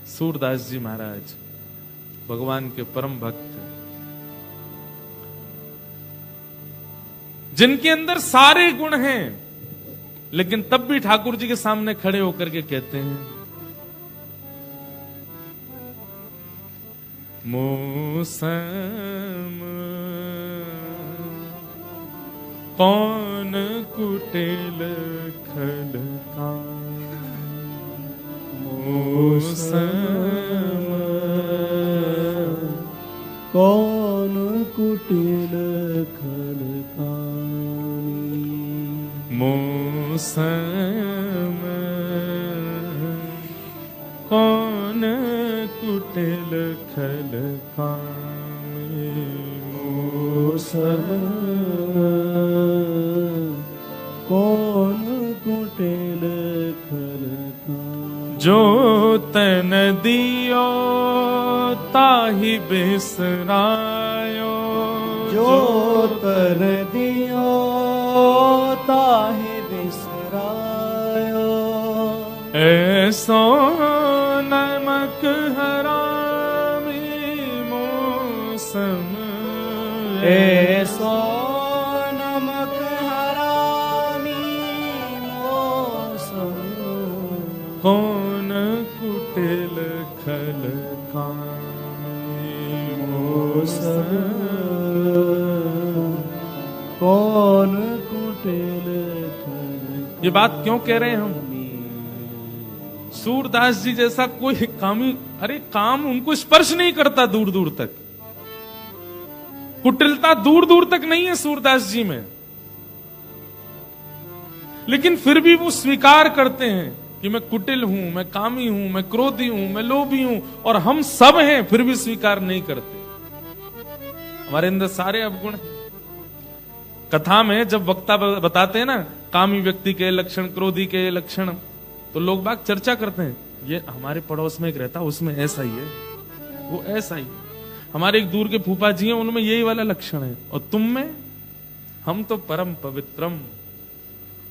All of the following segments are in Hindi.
सूरदास जी महाराज भगवान के परम भक्त, जिनके अंदर सारे गुण हैं, लेकिन तब भी ठाकुर जी के सामने खड़े होकर के कहते हैं, मौसम कौन कुटिल खल का, मौसम कौन कुटिल खल का, मौसम कौन कुटिल खल का, मौसम कौन कुटिल खल का, जो तन दियो ताहि बिसरायो, जो तन दियो ताहि बिसरायो, ऐसो नमक हरामी मौसम, ऐसो नमक हरामी मौसम, कौन कुटिल खल कामी मौसम, कौन कुटिल खल। ये बात क्यों कह रहे हैं हम? सूरदास जी जैसा कोई कामी, अरे काम उनको स्पर्श नहीं करता दूर दूर तक, कुटिलता दूर दूर तक नहीं है सूरदास जी में, लेकिन फिर भी वो स्वीकार करते हैं कि मैं कुटिल हूं, मैं कामी हूं, मैं क्रोधी हूं, मैं लोभी हूं, और हम सब हैं, फिर भी स्वीकार नहीं करते। हमारे अंदर सारे अवगुण हैं। कथा में जब वक्ता बताते हैं ना कामी व्यक्ति के लक्षण, क्रोधी के लक्षण, तो लोग बाग चर्चा करते हैं, ये हमारे पड़ोस में एक रहता, उसमें ऐसा ही है, वो ऐसा ही। हमारे एक दूर के फूफा जी हैं, उनमें यही वाला लक्षण है, और तुम में, हम तो परम पवित्रम,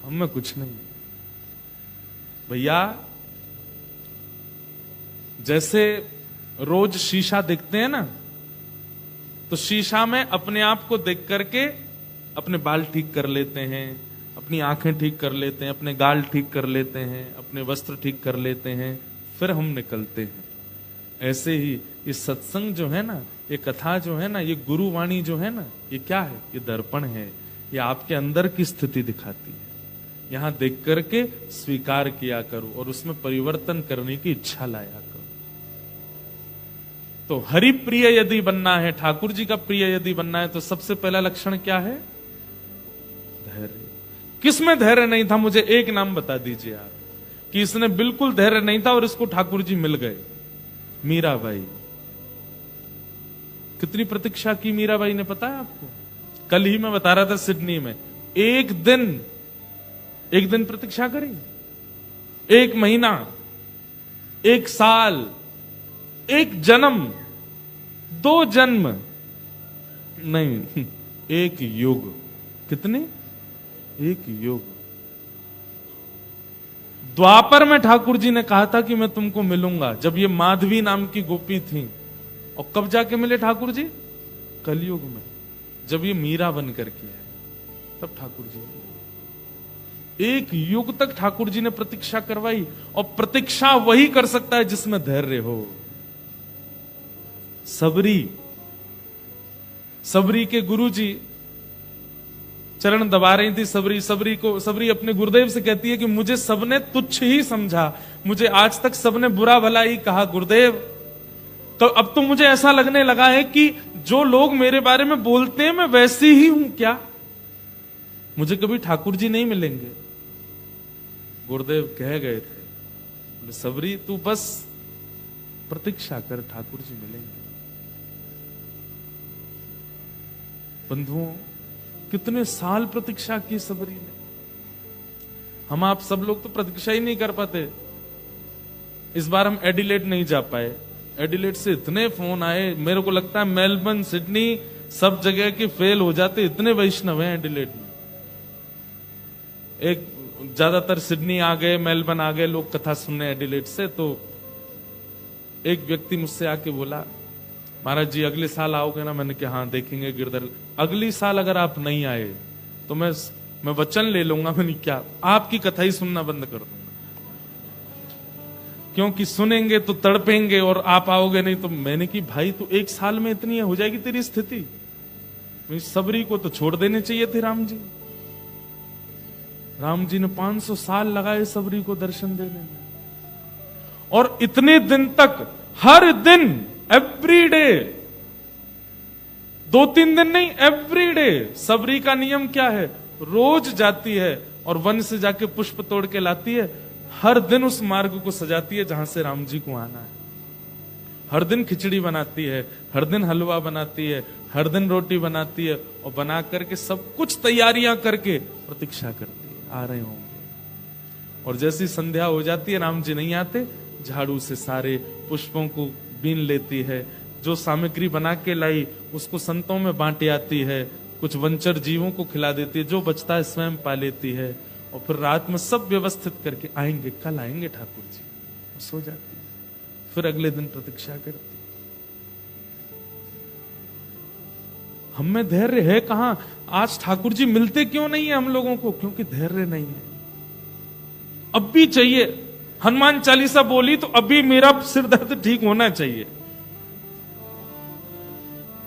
हम में कुछ नहीं। भैया जैसे रोज शीशा देखते हैं ना, तो शीशा में अपने आप को देख करके अपने बाल ठीक कर लेते हैं, अपनी आंखें ठीक कर लेते हैं, अपने गाल ठीक कर लेते हैं, अपने वस्त्र ठीक कर लेते हैं, फिर हम निकलते हैं। ऐसे ही ये सत्संग जो है ना, ये कथा जो है ना, ये गुरुवाणी जो है ना, ये क्या है? ये दर्पण है, ये आपके अंदर की स्थिति दिखाती है। यहां देख करके स्वीकार किया करो और उसमें परिवर्तन करने की इच्छा लाया करो। तो हरि प्रिय यदि बनना है, ठाकुर जी का प्रिय यदि बनना है, तो सबसे पहला लक्षण क्या है? धैर्य। किसमें धैर्य नहीं था? मुझे एक नाम बता दीजिए आप कि इसने बिल्कुल धैर्य नहीं था और इसको ठाकुर जी मिल गए। मीराबाई। कितनी प्रतीक्षा की मीराबाई ने, पता है आपको? कल ही मैं बता रहा था सिडनी में, एक दिन प्रतीक्षा करी, 1 महीना, 1 साल, 1 जन्म, 2 जन्म नहीं, 1 युग। कितने? 1 युग। द्वापर में ठाकुर जी ने कहा था कि मैं तुमको मिलूंगा, जब ये माधवी नाम की गोपी थी। और कब जाके मिले ठाकुर जी? कलयुग में, जब ये मीरा बन करके है, तब ठाकुर जी। 1 युग तक ठाकुर जी ने प्रतीक्षा करवाई, और प्रतीक्षा वही कर सकता है जिसमें धैर्य हो। सबरी के गुरु जी चरण दबा रही थी। सबरी अपने गुरुदेव से कहती है कि मुझे सबने तुच्छ ही समझा, मुझे आज तक सबने बुरा भला ही कहा गुरुदेव, तो अब तो मुझे ऐसा लगने लगा है कि जो लोग मेरे बारे में बोलते हैं मैं वैसी ही हूं क्या? मुझे कभी ठाकुर जी नहीं मिलेंगे। गुरुदेव कह गए थे, बोले सबरी तू बस प्रतीक्षा कर, ठाकुर जी मिलेंगे। बंधुओं, कितने साल प्रतीक्षा की सबरी ने। हम आप सब लोग तो प्रतीक्षा ही नहीं कर पाते। इस बार हम एडिलेड नहीं जा पाए। एडिलेड से इतने फोन आए, मेरे को लगता है मेलबर्न, सिडनी, सब जगह के फेल हो जाते, इतने वैष्णव हैं एडिलेड में। एक ज्यादातर सिडनी आ गए, मेलबर्न आ गए लोग कथा सुनने एडिलेड से, तो एक व्यक्ति मुझसे आके बोला, महाराज जी अगले साल आओगे ना? मैंने कहा हाँ देखेंगे गिरधर। अगली साल अगर आप नहीं आए तो मैं वचन ले लूंगा, मैंने क्या आपकी कथा ही सुनना बंद कर दूंगा, क्योंकि सुनेंगे तो तड़पेंगे और आप आओगे नहीं तो। मैंने की भाई तू 1 साल में इतनी हो जाएगी तेरी स्थिति। सबरी को तो छोड़ देने चाहिए थे राम जी। राम जी ने 500 साल लगाए सबरी को दर्शन देने में, और इतने दिन तक हर दिन एवरी डे, 2-3 दिन नहीं, एवरी डे। सबरी का नियम क्या है? रोज जाती है और वन से जाके पुष्प तोड़ के लाती है। हर दिन उस मार्ग को सजाती है जहां से राम जी को आना है। हर दिन खिचड़ी बनाती है, हर दिन हलवा बनाती है, हर दिन रोटी बनाती है, और बना करके सब कुछ तैयारियां करके प्रतीक्षा करती है, आ रहे होंगे। और जैसी संध्या हो जाती है, राम जी नहीं आते, झाड़ू से सारे पुष्पों को बीन लेती है। जो सामग्री बना के लाई उसको संतों में बांटी आती है, कुछ वंचर जीवों को खिला देती है, जो बचता है स्वयं पा लेती है। और फिर रात में सब व्यवस्थित करके आएंगे, कल आएंगे ठाकुर जी, सो जाती है। फिर अगले दिन प्रतीक्षा करती। हम में धैर्य है कहां? आज ठाकुर जी मिलते क्यों नहीं है हम लोगों को? क्योंकि धैर्य नहीं है। अब भी चाहिए। हनुमान चालीसा बोली तो अभी मेरा सिर दर्द ठीक होना चाहिए।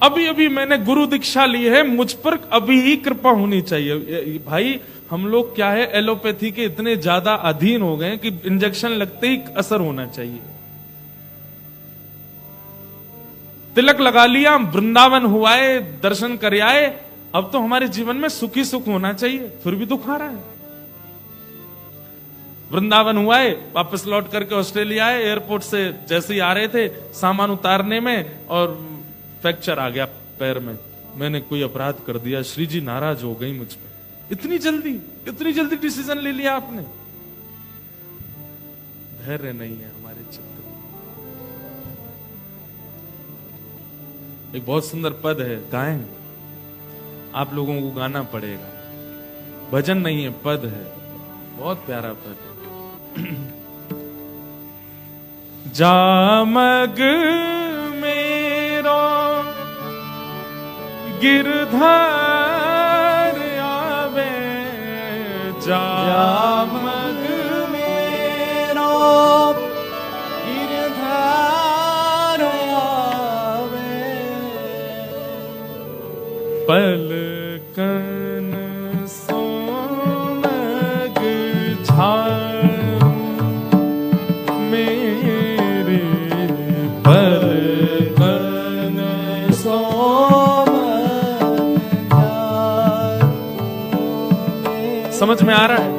अभी अभी मैंने गुरु दीक्षा ली है, मुझ पर अभी ही कृपा होनी चाहिए। भाई हम लोग क्या है, एलोपैथी के इतने ज्यादा अधीन हो गए कि इंजेक्शन लगते ही असर होना चाहिए। तिलक लगा लिया, वृंदावन हुआ है, दर्शन कर आए, अब तो हमारे जीवन में सुखी सुख होना चाहिए, फिर भी दुख आ रहा है। वृंदावन हुआ है, वापस लौट करके ऑस्ट्रेलिया आए, एयरपोर्ट से जैसे ही आ रहे थे, सामान उतारने में और फ्रैक्चर आ गया पैर में। मैंने कोई अपराध कर दिया, श्री जी नाराज हो गई मुझ पर। इतनी जल्दी डिसीजन ले लिया आपने। धैर्य नहीं है हमारे चित्त में। एक बहुत सुंदर पद है, गाएं? आप लोगों को गाना पड़ेगा, भजन नहीं है, पद है, बहुत प्यारा पद है। जामग मेरो गिरधर आवे, जामग मेरो गिरधर आवे, पलकन सोमग झाड़ू मेरे, पलकन सोमग झाड़ू। समझ में आ रहा है?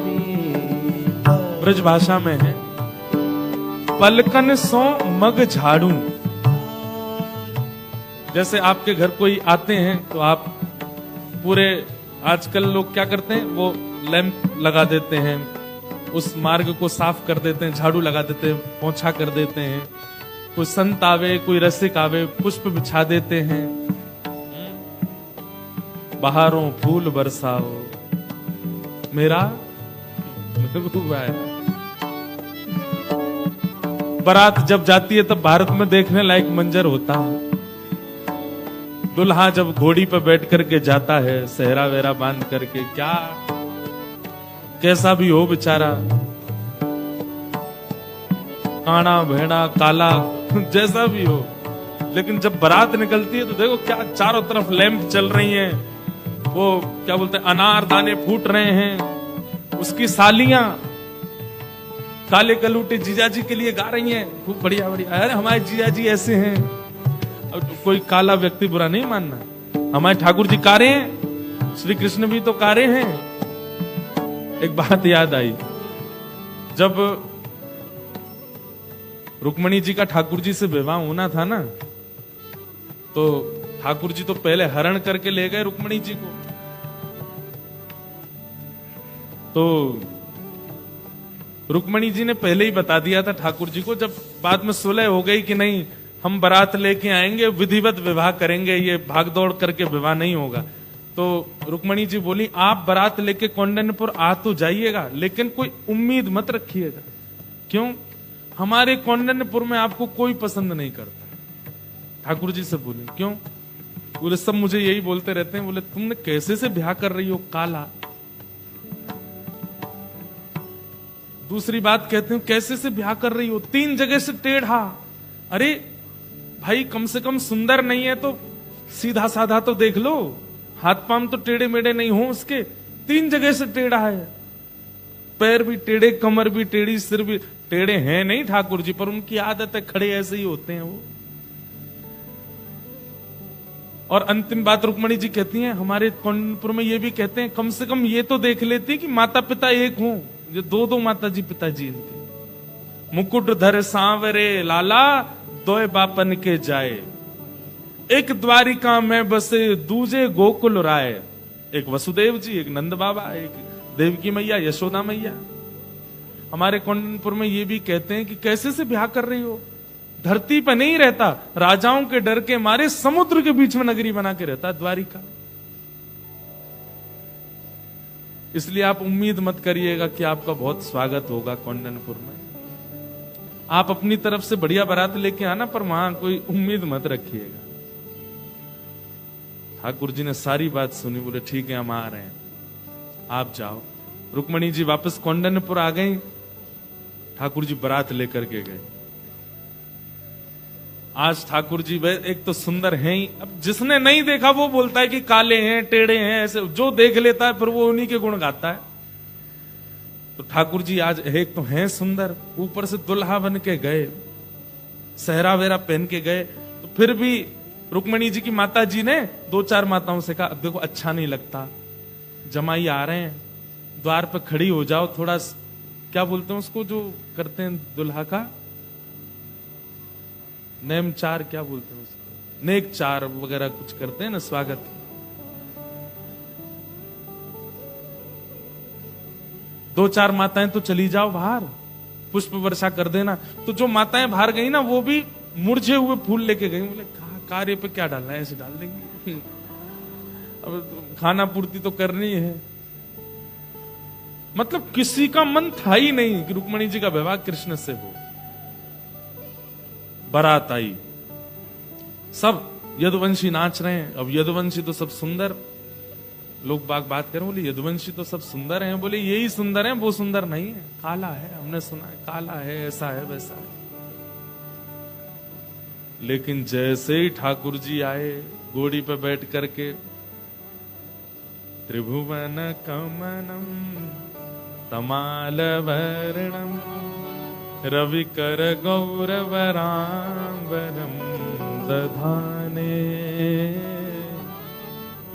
ब्रज भाषा में है, पलकन सो मग झाड़ू। जैसे आपके घर कोई आते हैं तो आप पूरे, आजकल लोग क्या करते हैं, वो लैंप लगा देते हैं, उस मार्ग को साफ कर देते हैं, झाड़ू लगा देते हैं, पोंछा कर देते हैं। कोई संत आवे, कोई रसिक आवे, पुष्प बिछा देते हैं। बहारों फूल बरसाओ मेरा महबूबा है। बारात जब जाती है तब भारत में देखने लायक मंजर होता है। दुल्हा जब घोड़ी पर बैठ करके जाता है, सेहरा वेरा बांध करके, क्या कैसा भी हो बेचारा, काना भेड़ा काला जैसा भी हो, लेकिन जब बारात निकलती है तो देखो क्या चारों तरफ लैंप चल रही हैं, वो क्या बोलते हैं, अनार दाने फूट रहे हैं। उसकी सालियां काले कलूटे जीजाजी के लिए गा रही हैं, खूब बढ़िया बढ़िया, अरे हमारे जीजाजी ऐसे हैं। अब कोई काला व्यक्ति बुरा नहीं मानना, हमारे ठाकुर जी कारे हैं, श्री कृष्ण भी तो कारे हैं। एक बात याद आई, जब रुक्मणी जी का ठाकुर जी से विवाह होना था ना, तो ठाकुर जी तो पहले हरण करके ले गए रुक्मणी जी को। तो रुक्मणी जी ने पहले ही बता दिया था ठाकुर जी को, जब बाद में सुलह हो गई कि नहीं हम बारात लेके आएंगे, विधिवत विवाह करेंगे, ये भागदौड़ करके विवाह नहीं होगा। तो रुक्मणी जी बोली आप बारात लेके कौंडिन्यपुर आ तो जाइएगा, लेकिन कोई उम्मीद मत रखिएगा। क्यों? हमारे कौंडिन्यपुर में आपको कोई पसंद नहीं करता। ठाकुर जी से बोले क्यों? बोले सब मुझे यही बोलते रहते हैं। बोले तुमने कैसे से ब्याह कर रही हो काला। दूसरी बात कहते हो कैसे से ब्याह कर रही हो, 3 जगह से टेढ़ा। अरे भाई कम से कम सुंदर नहीं है तो सीधा साधा तो देख लो, हाथ पांव तो टेढ़े मेढ़े नहीं हो उसके, 3 जगह से टेढ़ा है, पैर भी टेढ़े, कमर भी टेढ़ी, सिर भी टेढ़े हैं नहीं ठाकुर जी, पर उनकी आदत है, खड़े ऐसे ही होते हैं वो। और अंतिम बात रुक्मणी जी कहती हैं, हमारे कौंडिन्यपुर में ये भी कहते हैं कम से कम ये तो देख लेती कि माता पिता एक हों, जो 2 माता जी पिताजी इनके। मुकुट धर सांवरे लाला, 2 बापन के जाए, एक द्वारिका में बसे, दूजे गोकुल राय। एक वसुदेव जी, एक नंद बाबा, एक देवकी मैया, यशोदा मैया। हमारे कौंडिन्यपुर में ये भी कहते हैं कि कैसे से ब्याह कर रही हो, धरती पर नहीं रहता, राजाओं के डर के मारे समुद्र के बीच में नगरी बना के रहता द्वारिका। इसलिए आप उम्मीद मत करिएगा कि आपका बहुत स्वागत होगा कौंडिन्यपुर में। आप अपनी तरफ से बढ़िया बारात लेके आना, पर वहां कोई उम्मीद मत रखिएगा। ठाकुर जी ने सारी बात सुनी, बोले ठीक है हम आ रहे हैं, आप जाओ। रुक्मणी जी वापस कौंडिन्यपुर आ गई, ठाकुर जी बारात लेकर के गए। आज ठाकुर जी एक तो सुंदर हैं ही, अब जिसने नहीं देखा वो बोलता है कि काले हैं, टेढ़े हैं, ऐसे जो देख लेता है फिर वो उन्हीं के गुण गाता है। तो ठाकुर जी आज एक तो हैं सुंदर, ऊपर से दुल्हा बन के गए, सहरा वेरा पहन के गए, तो फिर भी रुक्मणी जी की माता जी ने 2-4 माताओं से कहा, अब देखो अच्छा नहीं लगता, जमाई आ रहे हैं, द्वार पर खड़ी हो जाओ, थोड़ा क्या बोलते हैं उसको जो करते हैं दुल्हा का, नेमचार क्या बोलते हैं उसको, नेकचार वगैरह कुछ करते हैं ना, स्वागत। 2-4 माताएं तो चली जाओ बाहर, पुष्प वर्षा कर देना। तो जो माताएं बाहर गई ना, वो भी मुरझे हुए फूल लेके गई। बोले कार्य पे क्या डालना है, ऐसे डाल देंगे, अब खाना पूर्ति तो करनी है। मतलब किसी का मन था ही नहीं कि रुक्मणी जी का विवाह कृष्ण से हो। बारात आई, सब यदुवंशी नाच रहे हैं। अब यदुवंशी तो सब सुंदर, लोग बात करें, बोले यदुवंशी तो सब सुंदर हैं। बोले यही सुंदर हैं, वो सुंदर नहीं है, काला है, हमने सुना है काला है, ऐसा है वैसा है। लेकिन जैसे ही ठाकुर जी आए घोड़ी पे बैठ करके, त्रिभुवन कमनम तमाल वर्णम रविकर गौरवरांबरम दधाने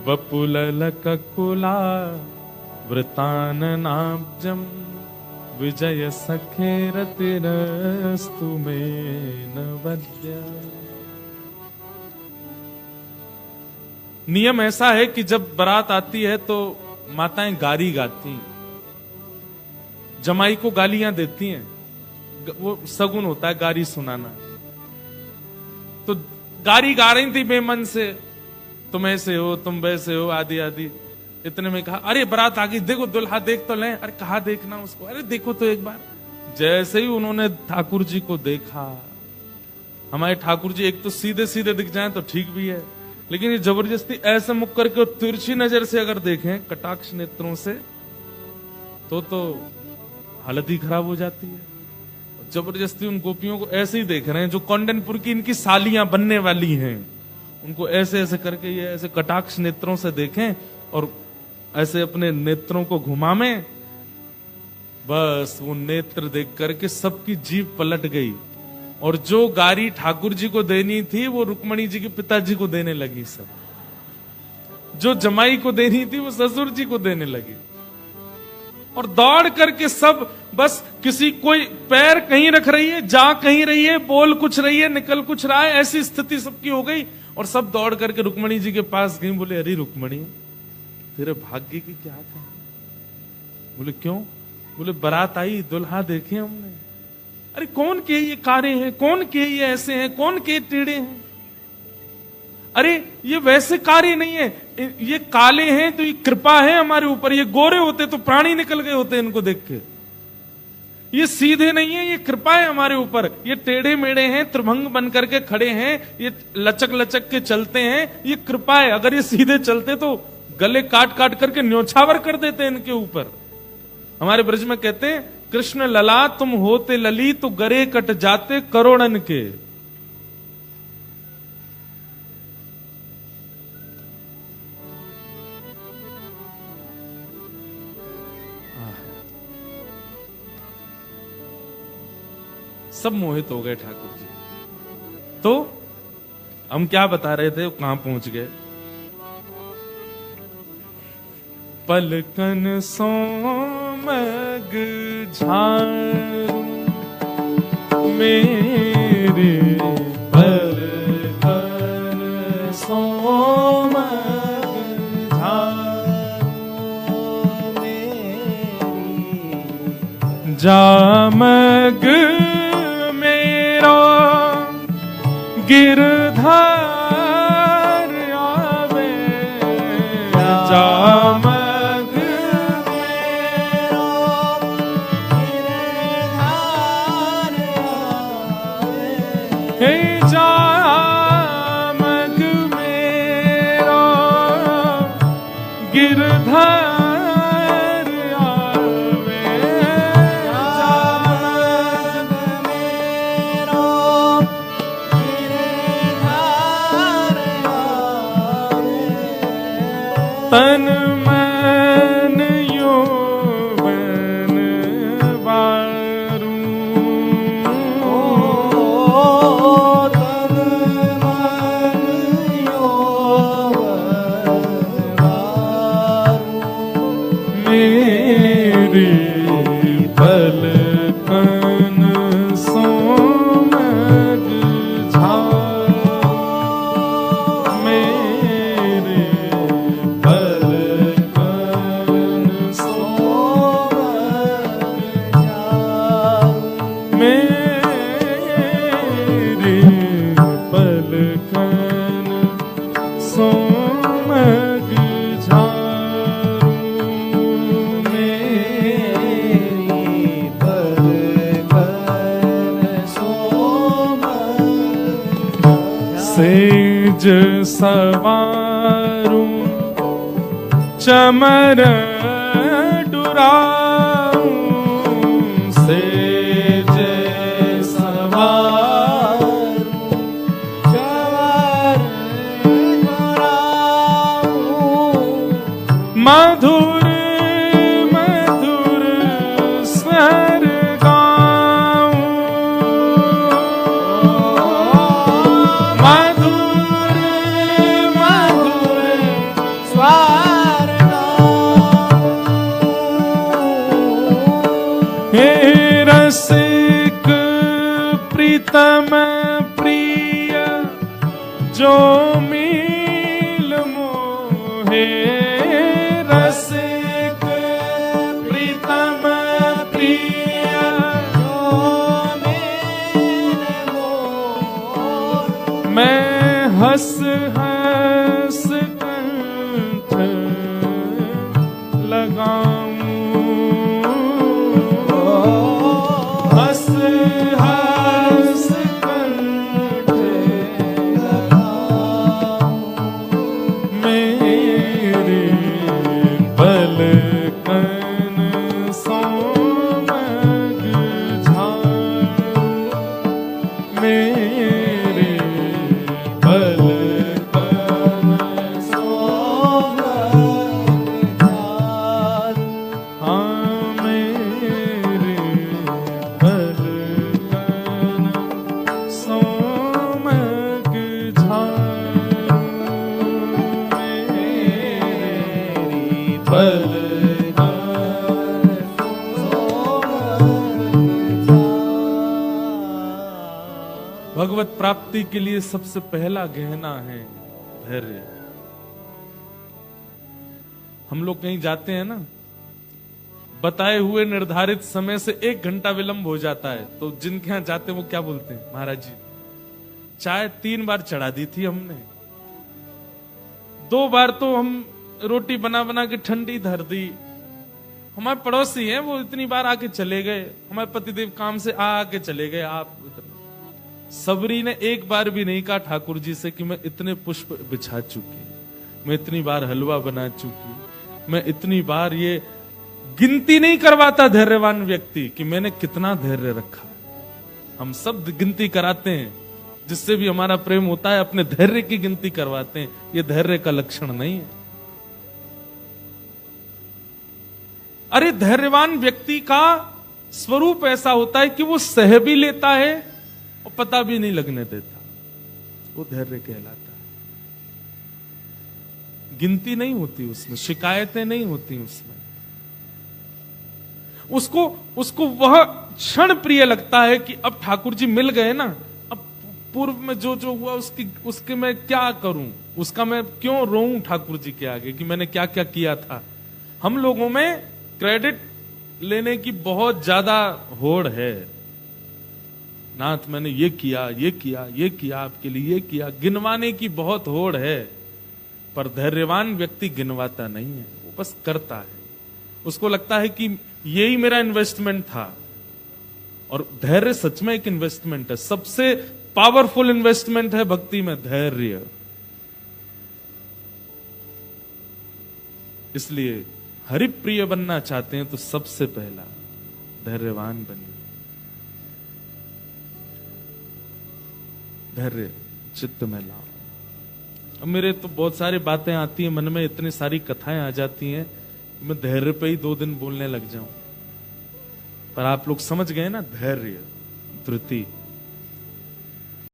वपुललककुला वृताननाब्जम विजय सखेरतिरस्तु में नवद्या। नियम ऐसा है कि जब बारात आती है तो माताएं गारी गाती हैं, जमाई को गालियां देती हैं, वो सगुन होता है गारी सुनाना। तो गारी गा रही थी बेमन से, तुम ऐसे हो, तुम वैसे हो, आदि आदि। इतने में कहा, अरे बारात आ गई, देखो दुल्हा देख तो लें। अरे कहा देखना उसको, अरे देखो तो एक बार। जैसे ही उन्होंने ठाकुर जी को देखा, हमारे ठाकुर जी एक तो सीधे सीधे दिख जाएं तो ठीक भी है, लेकिन ये जबरदस्ती ऐसे मुख करके तिरछी नजर से अगर देखें कटाक्ष नेत्रों से, तो हालत ही खराब हो जाती है। जबरदस्ती उन गोपियों को ऐसे ही देख रहे हैं, जो कौंडिन्यपुर की इनकी सालियां बनने वाली हैं, उनको ऐसे ऐसे करके ये ऐसे कटाक्ष नेत्रों से देखें और ऐसे अपने नेत्रों को घुमावें। बस वो नेत्र देख करके सबकी जीभ पलट गई, और जो गारी ठाकुर जी को देनी थी वो रुक्मणी जी के पिताजी को देने लगी, सब जो जमाई को देनी थी वो ससुर जी को देने लगी। और दौड़ करके सब बस किसी कोई पैर कहीं रख रही है, जा कहीं रही है, बोल कुछ रही है, निकल कुछ रहा है, ऐसी स्थिति सबकी हो गई। और सब दौड़ करके रुक्मणी जी के पास गई। बोले अरे रुक्मणी, तेरे भाग्य की क्या कहा? बोले क्यों? बोले बारात आई, दुल्हा देखे हमने। अरे कौन के ये कारे हैं, कौन के ये ऐसे हैं, कौन के टेढ़े हैं? अरे ये वैसे कारे नहीं है, ये काले हैं तो ये कृपा है हमारे ऊपर, ये गोरे होते तो प्राणी निकल गए होते इनको देख के। ये सीधे नहीं है, ये कृपा है हमारे ऊपर। ये टेढ़े मेढ़े हैं, त्रिभंग बन करके खड़े हैं, ये लचक लचक के चलते हैं, ये कृपा है। अगर ये सीधे चलते तो गले काट काट करके न्योछावर कर देते इनके ऊपर। हमारे ब्रज में कहते हैं, कृष्ण लला तुम होते लली तो गरे कट जाते करोड़न के। सब मोहित हो गए ठाकुर जी। तो हम क्या बता रहे थे, कहां पहुंच गए? पलकन सोमग झारू मेरे पलकन सोमग झारू मेरी जामग गिरधार आवे जामग मेरो गिरधार आवे। हे जामग मेरो गिरधार तन मन यौवन वारू तन मन यौवन वारू मेरी पलकन सोमग झारू मेरे पलकन सोमग झारू मेरी पलकन सोमग सेज सवारू चमर डुराऊं सेज सवारू चवर डुराऊं मधुर मधुर स्वर गाऊं मधुर मधुर स्वर हे रसिक प्रीतम प्रिय जो मिल मोहे रसिक प्रीतम प्रिय मैं हंस हंस कंठ लगाऊं हंस हंस कंठ मेरे पलकन सोमग झारू मेरे पलकन सोमग झारू हाँ मेरे पलकन सोमग झारू मेरे पलकन भगवत प्राप्ति के लिए सबसे पहला गहना है धैर्य। हम लोग कहीं जाते हैं ना, बताए हुए निर्धारित समय से 1 घंटा विलंब हो जाता है, तो जिनके यहां जाते हैं वो क्या बोलते हैं, महाराज जी चाय 3 बार चढ़ा दी थी हमने, 2 बार तो हम रोटी बना बना के ठंडी धर दी, हमारे पड़ोसी हैं, वो इतनी बार आके चले गए, हमारे पतिदेव काम से आके चले गए, आप सबरी ने एक बार भी नहीं कहा ठाकुर जी से कि मैं इतने पुष्प बिछा चुकी, मैं इतनी बार हलवा बना चुकी, मैं इतनी बार, ये गिनती नहीं करवाता धैर्यवान व्यक्ति कि मैंने कितना धैर्य रखा। हम सब गिनती कराते हैं, जिससे भी हमारा प्रेम होता है अपने धैर्य की गिनती करवाते हैं। ये धैर्य का लक्षण नहीं है। अरे धैर्यवान व्यक्ति का स्वरूप ऐसा होता है कि वो सह भी लेता है और पता भी नहीं लगने देता, वो धैर्य कहलाता है। गिनती नहीं होती उसमें, शिकायतें नहीं होती उसमें। उसको वह क्षण प्रिय लगता है कि अब ठाकुर जी मिल गए ना, अब पूर्व में जो जो हुआ उसके मैं क्या करूं, उसका मैं क्यों रोऊं ठाकुर जी के आगे कि मैंने क्या क्या किया था। हम लोगों में क्रेडिट लेने की बहुत ज्यादा होड़ है। नाथ मैंने ये किया, ये किया, ये किया, आपके लिए ये किया, गिनवाने की बहुत होड़ है। पर धैर्यवान व्यक्ति गिनवाता नहीं है, वो बस करता है। उसको लगता है कि यही मेरा इन्वेस्टमेंट था। और धैर्य सच में एक इन्वेस्टमेंट है। सबसे पावरफुल इन्वेस्टमेंट है भक्ति में धैर्य। इसलिए हरिप्रिय बनना चाहते हैं तो सबसे पहला धैर्यवान बनिए। धैर्य चित्त में लाओ। अब मेरे तो बहुत सारी बातें आती हैं मन में, इतनी सारी कथाएं आ जाती हैं, मैं धैर्य पे ही 2 दिन बोलने लग जाऊं। पर आप लोग समझ गए ना, धैर्य, धृति,